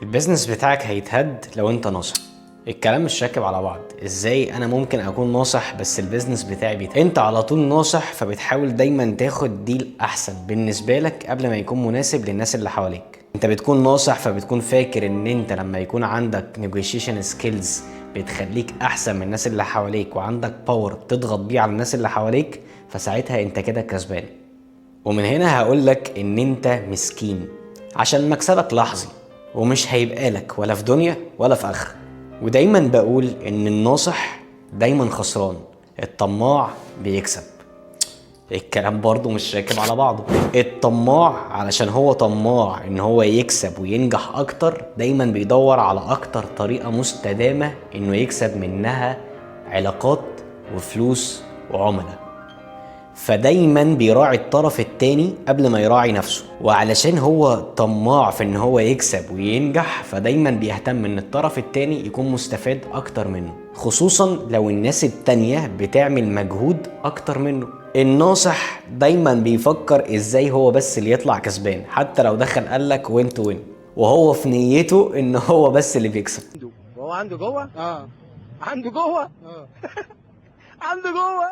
البيزنس بتاعك هيتهد لو انت ناصح. الكلام مش راكب على بعض. ازاي انا ممكن اكون ناصح بس البيزنس بتاعي بيتهد؟ انت على طول ناصح، فبتحاول دايما تاخد ديل احسن بالنسبه لك قبل ما يكون مناسب للناس اللي حواليك. انت بتكون ناصح فبتكون فاكر ان انت لما يكون عندك نيجوشيشن سكيلز بتخليك احسن من الناس اللي حواليك، وعندك باور تضغط بيه على الناس اللي حواليك، فساعتها انت كده كسبان. ومن هنا هقولك ان انت مسكين، عشان مكسبك لحظي ومش هيبقى لك ولا في دنيا ولا في اخره. ودايما بقول ان الناصح دايما خسران، الطماع بيكسب. الكلام برضو مش راكب على بعضه. الطماع علشان هو طماع ان هو يكسب وينجح اكتر، دايما بيدور على اكتر طريقة مستدامة انه يكسب منها علاقات وفلوس وعملاء، فدايما بيراعي الطرف التاني قبل ما يراعي نفسه. وعلشان هو طماع في ان هو يكسب وينجح، فدايما بيهتم ان الطرف التاني يكون مستفاد اكتر منه، خصوصا لو الناس التانية بتعمل مجهود اكتر منه. الناصح دايما بيفكر ازاي هو بس اللي يطلع كسبان، حتى لو دخل قالك وين تو وين، وهو في نيته ان هو بس اللي بيكسب. وهو عنده جوه عنده جوه عنده جوه